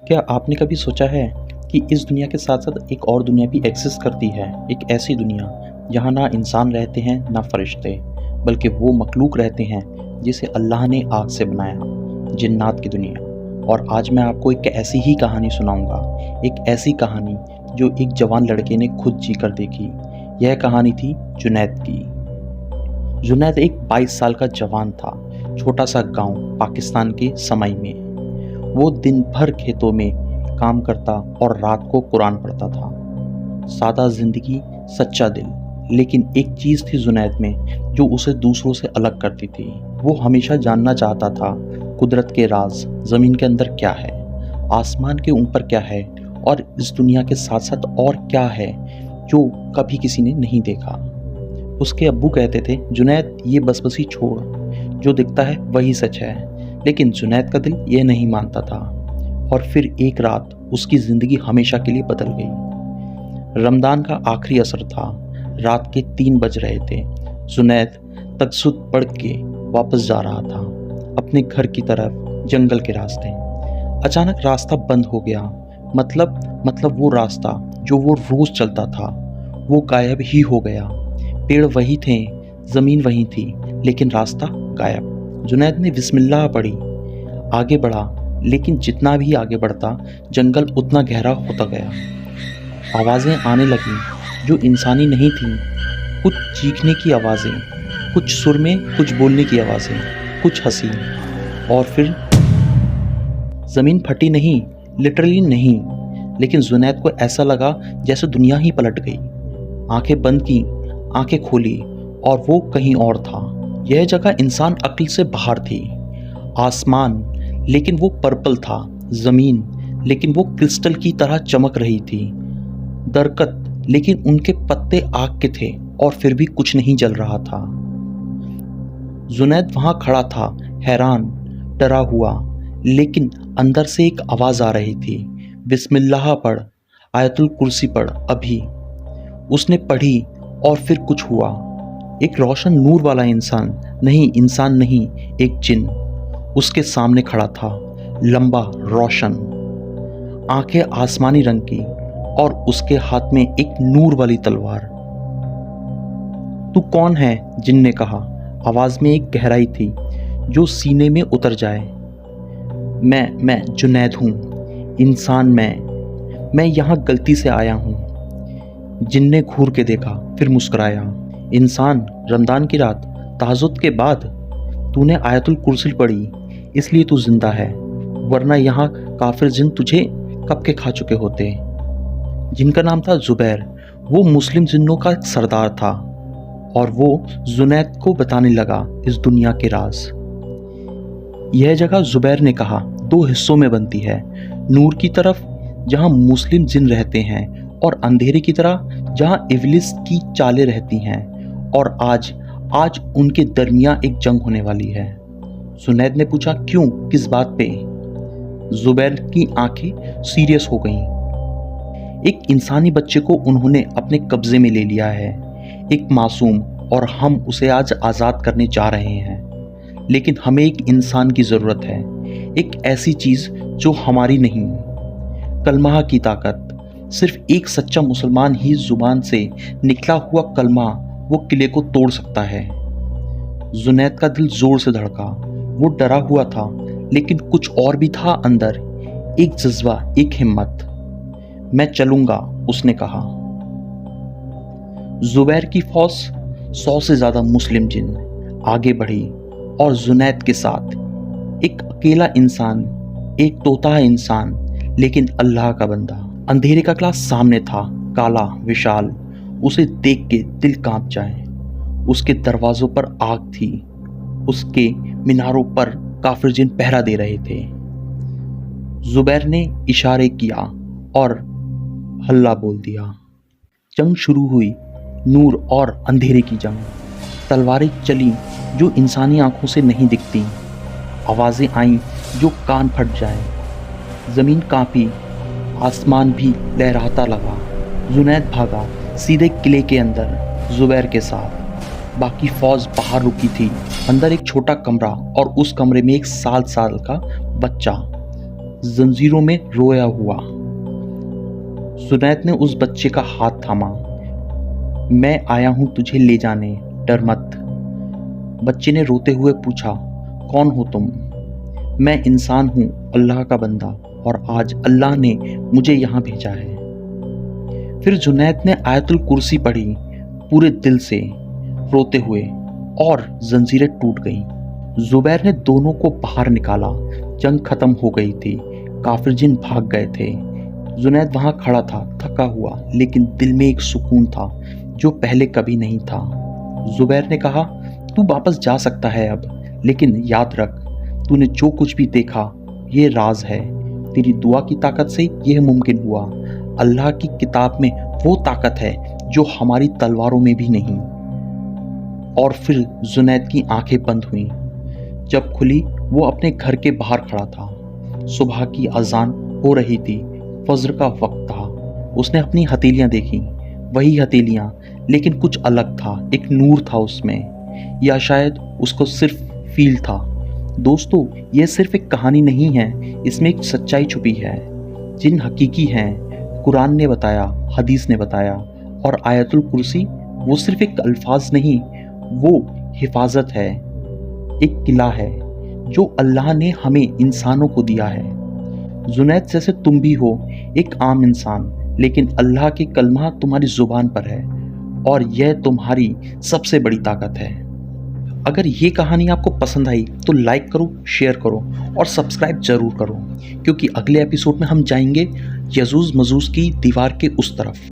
क्या आपने कभी सोचा है कि इस दुनिया के साथ साथ एक और दुनिया भी एग्जिस्ट करती है। एक ऐसी दुनिया जहाँ ना इंसान रहते हैं ना फरिश्ते, बल्कि वो मखलूक रहते हैं जिसे अल्लाह ने आग से बनाया, जिन्नात की दुनिया। और आज मैं आपको एक ऐसी ही कहानी सुनाऊंगा, एक ऐसी कहानी जो एक जवान लड़के ने खुद जी कर देखी। यह कहानी थी जुनैद की। जुनैद एक 22 साल का जवान था, छोटा सा गांव पाकिस्तान के समई में। वो दिन भर खेतों में काम करता और रात को कुरान पढ़ता था। सादा जिंदगी, सच्चा दिल। लेकिन एक चीज़ थी जुनैद में जो उसे दूसरों से अलग करती थी। वो हमेशा जानना चाहता था कुदरत के राज, ज़मीन के अंदर क्या है, आसमान के ऊपर क्या है, और इस दुनिया के साथ साथ और क्या है जो कभी किसी ने नहीं देखा। उसके अब्बू कहते थे, जुनैद ये बसबसी छोड़, जो दिखता है वही सच है। लेकिन जुनैद का दिल ये नहीं मानता था। और फिर एक रात उसकी ज़िंदगी हमेशा के लिए बदल गई। रमज़ान का आखिरी असर था, रात के 3 बज रहे थे। जुनैद तहज्जुद पढ़ के वापस जा रहा था अपने घर की तरफ, जंगल के रास्ते। अचानक रास्ता बंद हो गया। मतलब वो रास्ता जो वो रोज़ चलता था वो गायब ही हो गया। पेड़ वही थे, ज़मीन वही थी, लेकिन रास्ता गायब। जुनैद ने बिस्मिल्लाह पढ़ी, आगे बढ़ा, लेकिन जितना भी आगे बढ़ता जंगल उतना गहरा होता गया। आवाज़ें आने लगीं जो इंसानी नहीं थीं। कुछ चीखने की आवाज़ें, कुछ सुर में कुछ बोलने की आवाज़ें, कुछ हंसी। और फिर ज़मीन फटी नहीं, लिटरली नहीं, लेकिन जुनैद को ऐसा लगा जैसे दुनिया ही पलट गई। आंखें बंद की, आंखें खोली, और वो कहीं और था। यह जगह इंसान अक्ल से बाहर थी। आसमान, लेकिन वो पर्पल था। ज़मीन, लेकिन वो क्रिस्टल की तरह चमक रही थी। दरख्त, लेकिन उनके पत्ते आग के थे और फिर भी कुछ नहीं जल रहा था। जुनैद वहाँ खड़ा था, हैरान, डरा हुआ, लेकिन अंदर से एक आवाज़ आ रही थी, बिस्मिल्लाह पढ़, आयतुल कुर्सी पढ़ अभी। उसने पढ़ी और फिर कुछ हुआ। एक रोशन नूर वाला इंसान नहीं, एक जिन उसके सामने खड़ा था। लंबा, रोशन, आंखें आसमानी रंग की, और उसके हाथ में एक नूर वाली तलवार। तू कौन है? जिन ने कहा। आवाज में एक गहराई थी जो सीने में उतर जाए। मैं जुनैद हूँ, इंसान। मैं यहाँ गलती से आया हूँ। जिन ने घूर के देखा, फिर मुस्कुराया। इंसान, रमज़ान की रात, तहज्जुद के बाद तूने आयतुल कुर्सी पढ़ी, इसलिए तू जिंदा है, वरना यहाँ काफिर जिन तुझे कब के खा चुके होते। जिनका नाम था जुबैर, वो मुस्लिम जिन्नों का सरदार था, और वो जुनैद को बताने लगा इस दुनिया के राज। यह जगह, जुबैर ने कहा, 2 हिस्सों में बनती है। नूर की तरफ जहाँ मुस्लिम जिन रहते हैं, और अंधेरे की तरह जहाँ इब्लिस की चालें रहती हैं। और आज उनके दरमियान एक जंग होने वाली है। जुनैद ने पूछा, क्यों, किस बात पे? जुबैर की आंखें सीरियस हो गईं। एक इंसानी बच्चे को उन्होंने अपने कब्जे में ले लिया है, एक मासूम, और हम उसे आज आज़ाद करने जा रहे हैं। लेकिन हमें एक इंसान की ज़रूरत है, एक ऐसी चीज़ जो हमारी नहीं। कलमा की ताकत। सिर्फ एक सच्चा मुसलमान ही जुबान से निकला हुआ कलमा वो किले को तोड़ सकता है। जुनैद का दिल जोर से धड़का। वो डरा हुआ था, लेकिन कुछ और भी था अंदर, एक जज्बा, एक हिम्मत। मैं चलूंगा, उसने कहा। जुबैर की फौज 100 से ज्यादा मुस्लिम जिन आगे बढ़ी, और जुनैद के साथ एक अकेला इंसान, एक तोता इंसान, लेकिन अल्लाह का बंदा। अंधेरे का क्लास सामने था, काला, विशाल, उसे देख के दिल कांप जाए। उसके दरवाजों पर आग थी, उसके मीनारों पर काफिर जिन पहरा दे रहे थे। जुबैर ने इशारे किया और हल्ला बोल दिया। जंग शुरू हुई, नूर और अंधेरे की जंग। तलवारें चली जो इंसानी आंखों से नहीं दिखती, आवाज़ें आईं जो कान फट जाए। ज़मीन कांपी, आसमान भी लहराता लगा। जुनैद भागा सीधे किले के अंदर, जुबैर के साथ। बाकी फौज बाहर रुकी थी। अंदर एक छोटा कमरा, और उस कमरे में एक 7 साल का बच्चा। जंजीरों में रोया हुआ। जुनैद ने उस बच्चे का हाथ थामा। मैं आया हूं तुझे ले जाने, डर मत। बच्चे ने रोते हुए पूछा, कौन हो तुम? मैं इंसान हूं, अल्लाह का बंदा, और आज अल्लाह ने मुझे यहाँ भेजा है। फिर जुनैद ने आयतुल कुर्सी पढ़ी पूरे दिल से, रोते हुए, और जंजीरें टूट गईं। जुबैर ने दोनों को बाहर निकाला। जंग खत्म हो गई थी, काफिर जिन भाग गए थे। जुनैद वहां खड़ा था, थका हुआ, लेकिन दिल में एक सुकून था जो पहले कभी नहीं था। जुबैर ने कहा, तू वापस जा सकता है अब, लेकिन याद रख, तूने जो कुछ भी देखा ये राज है। तेरी दुआ की ताकत से यह मुमकिन हुआ। अल्लाह की किताब में वो ताकत है जो हमारी तलवारों में भी नहीं। और फिर जुनैद की आंखें बंद हुईं। जब खुली, वो अपने घर के बाहर खड़ा था। सुबह की अजान हो रही थी, फज्र का वक्त था। उसने अपनी हथेलियां देखी, वही हथेलियां, लेकिन कुछ अलग था। एक नूर था उसमें, या शायद उसको सिर्फ फील था। दोस्तों, यह सिर्फ एक कहानी नहीं है, इसमें एक सच्चाई छुपी है। जिन हकीकी हैं, कुरान ने बताया, हदीस ने बताया, और आयतुल कुर्सी वो सिर्फ एक अल्फाज नहीं, वो हिफाजत है, एक किला है जो अल्लाह ने हमें इंसानों को दिया है। जुनैद जैसे तुम भी हो, एक आम इंसान, लेकिन अल्लाह की कलमा तुम्हारी जुबान पर है, और यह तुम्हारी सबसे बड़ी ताकत है। अगर ये कहानी आपको पसंद आई तो लाइक करो, शेयर करो और सब्सक्राइब जरूर करो, क्योंकि अगले एपिसोड में हम जाएंगे यजूज मजूज की दीवार के उस तरफ।